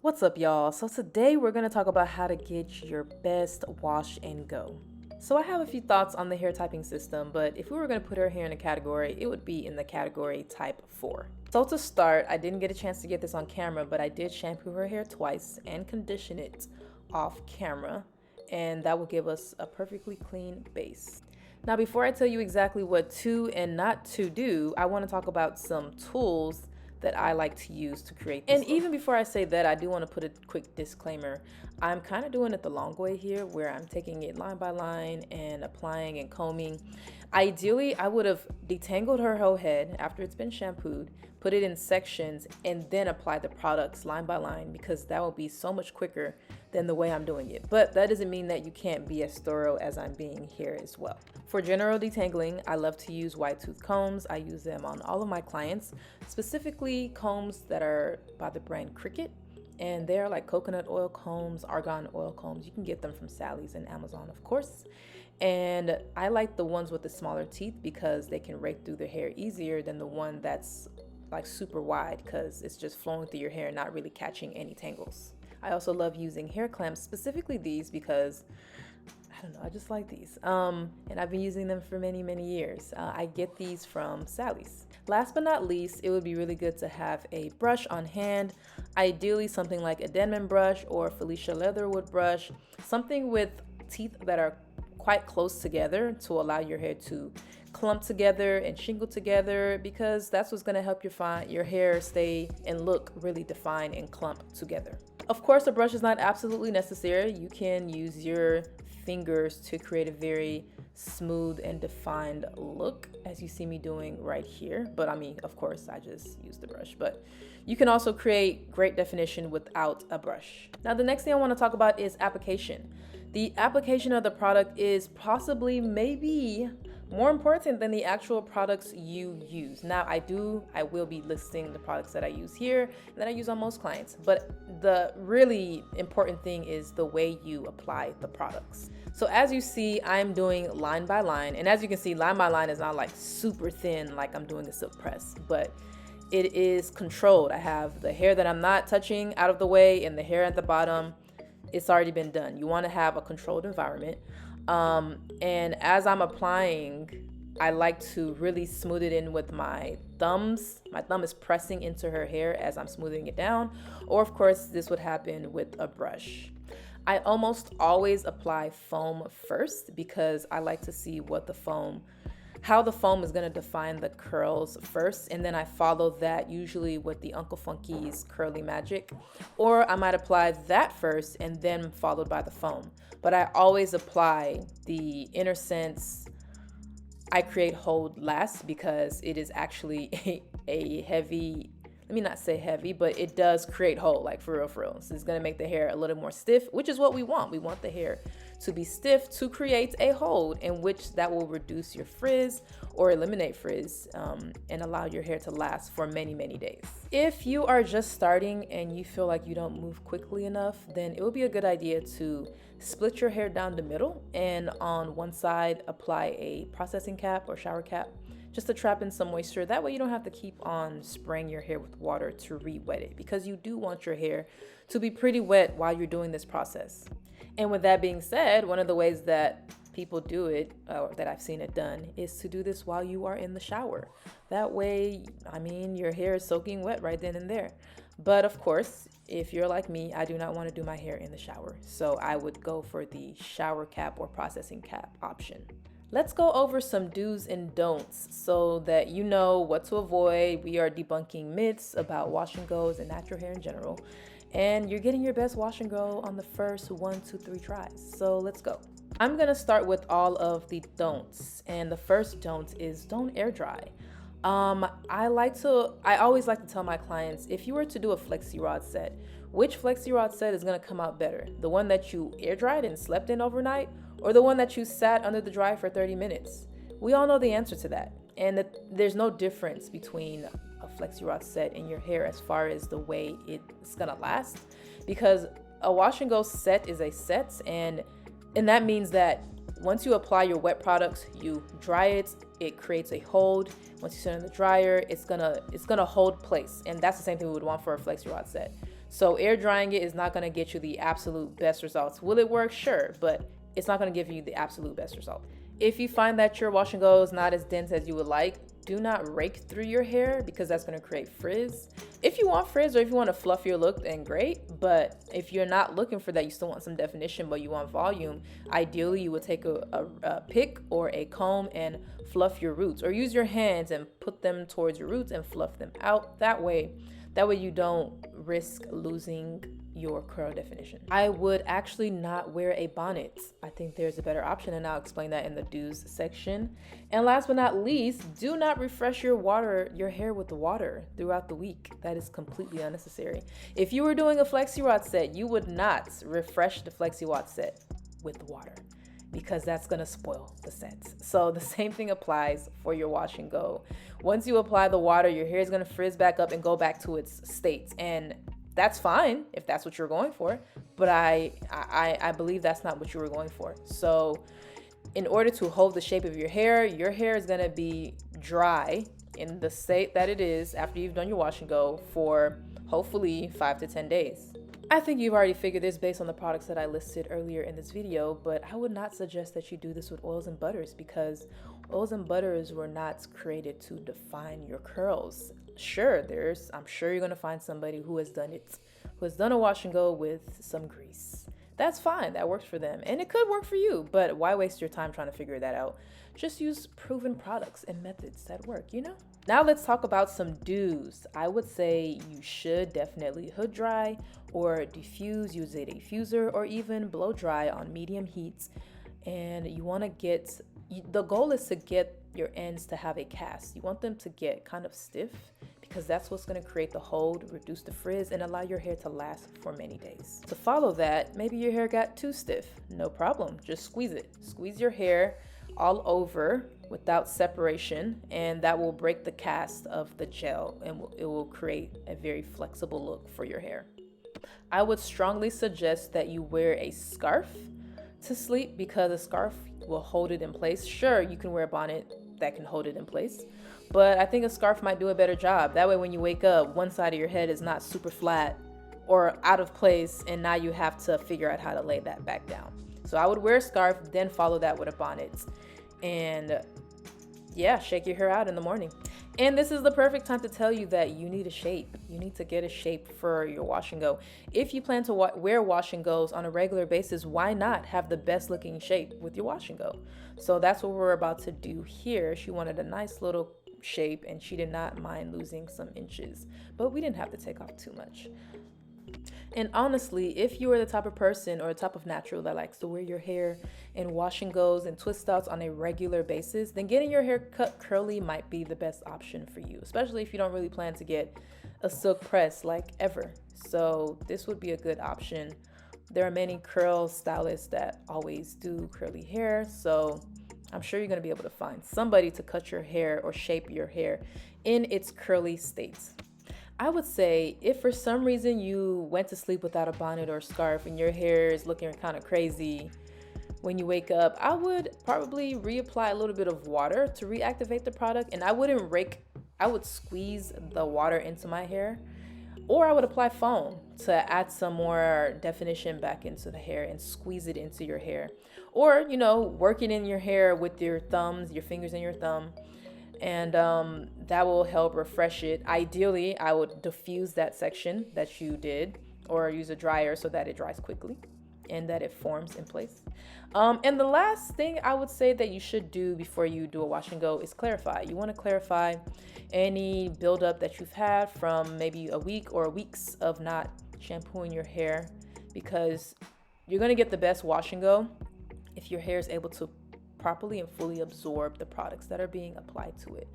What's up, y'all? So today we're going to talk about how to get your best wash and go. So I have a few thoughts on the hair typing system, but if we were going to put her hair in a category, it would be in the category type 4. So to start, I didn't get a chance to get this on camera, but I did shampoo her hair twice and condition it off camera, and that will give us a perfectly clean base. Now, before I tell you exactly what to and not to do, I want to talk about some tools that I like to use to create this. And even before I say that, I do want to put a quick disclaimer. I'm kind of doing it the long way here, where I'm taking it line by line and applying and combing. Ideally, I would have detangled her whole head after it's been shampooed, put it in sections, and then apply the products line by line, because that will be so much quicker than the way I'm doing it. But that doesn't mean that you can't be as thorough as I'm being here as well. For general detangling, I love to use wide tooth combs. I use them on all of my clients, specifically combs that are by the brand Cricut. And they're like coconut oil combs, argan oil combs. You can get them from Sally's and Amazon, of course. And I like the ones with the smaller teeth because they can rake through the hair easier than the one that's like super wide, because it's just flowing through your hair, not really catching any tangles. I also love using hair clamps, specifically these, because I don't know, I just like these. And I've been using them for many, many years. I get these from Sally's. Last but not least, it would be really good to have a brush on hand. Ideally, something like a Denman brush or Felicia Leatherwood brush, something with teeth that are quite close together to allow your hair to clump together and shingle together, because that's what's going to help your hair stay and look really defined and clump together. Of course, a brush is not absolutely necessary. You can use your fingers to create a very smooth and defined look, as you see me doing right here. But I mean, of course, I just use the brush, but you can also create great definition without a brush. Now, the next thing I want to talk about is application. The application of the product is possibly, more important than the actual products you use. Now, I will be listing the products that I use here and that I use on most clients, but the really important thing is the way you apply the products. So as you see, I'm doing line by line, and as you can see, line by line is not like super thin like I'm doing a silk press, but it is controlled. I have the hair that I'm not touching out of the way, and the hair at the bottom, it's already been done. You want to have a controlled environment. And as I'm applying, I like to really smooth it in with my thumbs. My thumb is pressing into her hair as I'm smoothing it down. Or of course, this would happen with a brush. I almost always apply foam first, because I like to see how the foam is going to define the curls first, and then I follow that usually with the Uncle Funky's Curly Magic, or I might apply that first and then followed by the foam. But I always apply the Inner Sense I Create Hold last, because it is actually a heavy, let me not say heavy, but it does create hold, like for real. So it's going to make the hair a little more stiff, which is what we want. We want the hair to be stiff to create a hold, in which that will reduce your frizz or eliminate frizz, and allow your hair to last for many, many days. If you are just starting and you feel like you don't move quickly enough, then it would be a good idea to split your hair down the middle, and on one side apply a processing cap or shower cap, just to trap in some moisture. That way you don't have to keep on spraying your hair with water to re-wet it, because you do want your hair to be pretty wet while you're doing this process. And with that being said, one of the ways that people do it, or that I've seen it done, is to do this while you are in the shower. That way, your hair is soaking wet right then and there. But of course, if you're like me, I do not want to do my hair in the shower. So I would go for the shower cap or processing cap option. Let's go over some do's and don'ts so that you know what to avoid. We are debunking myths about wash and goes and natural hair in general. And you're getting your best wash and go on the first 1, 2, 3 tries. So let's go. I'm going to start with all of the don'ts. And the first don't is don't air dry. I always like to tell my clients, if you were to do a flexi rod set, which flexi rod set is going to come out better? The one that you air dried and slept in overnight, or the one that you sat under the dryer for 30 minutes? We all know the answer to that. And there's no difference between a flexi rod set in your hair as far as the way it's going to last, because a wash and go set is a set, and that means that once you apply your wet products, you dry it, it creates a hold. Once you set it in the dryer, it's gonna hold place. And that's the same thing we would want for a flexi rod set. So air drying it is not going to get you the absolute best results. Will it work? Sure, but it's not going to give you the absolute best result. If you find that your wash and go is not as dense as you would like, do not rake through your hair because that's going to create frizz. If you want frizz or if you want to fluff your look, then great. But if you're not looking for that, you still want some definition, but you want volume, ideally you would take a pick or a comb and fluff your roots, or use your hands and put them towards your roots and fluff them out. That way you don't risk losing your curl definition. I would actually not wear a bonnet. I think there's a better option, and I'll explain that in the do's section. And last but not least, do not refresh your hair with water throughout the week. That is completely unnecessary. If you were doing a flexi rod set, you would not refresh the flexi rod set with water, because that's gonna spoil the sets. So the same thing applies for your wash and go. Once you apply the water, your hair is gonna frizz back up and go back to its state. And that's fine if that's what you're going for, but I believe that's not what you were going for. So in order to hold the shape of your hair is gonna be dry in the state that it is after you've done your wash and go for hopefully 5 to 10 days. I think you've already figured this based on the products that I listed earlier in this video, but I would not suggest that you do this with oils and butters, because oils and butters were not created to define your curls. Sure, I'm sure you're gonna find somebody who has done a wash and go with some grease. That's fine, that works for them, and it could work for you, but why waste your time trying to figure that out? Just use proven products and methods that work, you know? Now let's talk about some do's. I would say you should definitely hood dry or diffuse, use a diffuser, or even blow dry on medium heats. And the goal is to get your ends to have a cast. You want them to get kind of stiff, because that's what's going to create the hold, reduce the frizz, and allow your hair to last for many days. To follow that, maybe your hair got too stiff. No problem, just squeeze it. Squeeze your hair all over without separation, and that will break the cast of the gel, and it will create a very flexible look for your hair. I would strongly suggest that you wear a scarf to sleep, because a scarf will hold it in place. Sure, you can wear a bonnet that can hold it in place, but I think a scarf might do a better job. That way when you wake up, one side of your head is not super flat or out of place, and now you have to figure out how to lay that back down. So I would wear a scarf, then follow that with a bonnet, and yeah, shake your hair out in the morning. And this is the perfect time to tell you that you need a shape. You need to get a shape for your wash and go. If you plan to wear wash and goes on a regular basis, why not have the best looking shape with your wash and go? So that's what we're about to do here. She wanted a nice little shape, and she did not mind losing some inches, but we didn't have to take off too much. And honestly, if you are the type of person or the type of natural that likes to wear your hair in wash and goes and twist outs on a regular basis, then getting your hair cut curly might be the best option for you, especially if you don't really plan to get a silk press like ever. So this would be a good option. There are many curl stylists that always do curly hair, so I'm sure you're going to be able to find somebody to cut your hair or shape your hair in its curly state. I would say if for some reason you went to sleep without a bonnet or scarf and your hair is looking kind of crazy when you wake up, I would probably reapply a little bit of water to reactivate the product, and I wouldn't rake, I would squeeze the water into my hair, or I would apply foam to add some more definition back into the hair and squeeze it into your hair. Or, work it in your hair with your thumbs, your fingers and your thumb, and that will help refresh it. Ideally, I would diffuse that section that you did, or use a dryer so that it dries quickly and that it forms in place. And the last thing I would say that you should do before you do a wash and go is clarify. You want to clarify any buildup that you've had from maybe a week or weeks of not shampooing your hair, because you're going to get the best wash and go if your hair is able to properly and fully absorb the products that are being applied to it.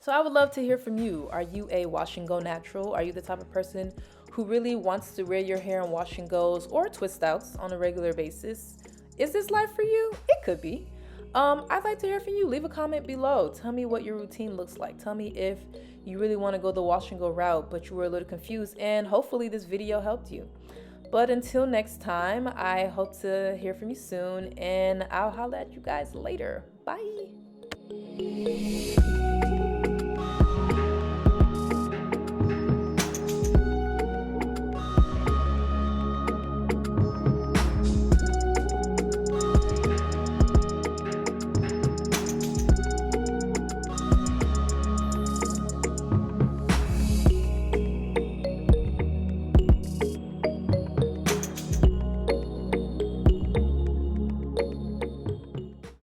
So I would love to hear from you. Are you a wash and go natural? Are you the type of person who really wants to wear your hair in wash and goes or twist outs on a regular basis? Is this life for you? It could be. I'd like to hear from you. Leave a comment below. Tell me what your routine looks like. Tell me if you really want to go the wash and go route, but you were a little confused, and hopefully this video helped you. But until next time, I hope to hear from you soon, and I'll holla at you guys later. Bye.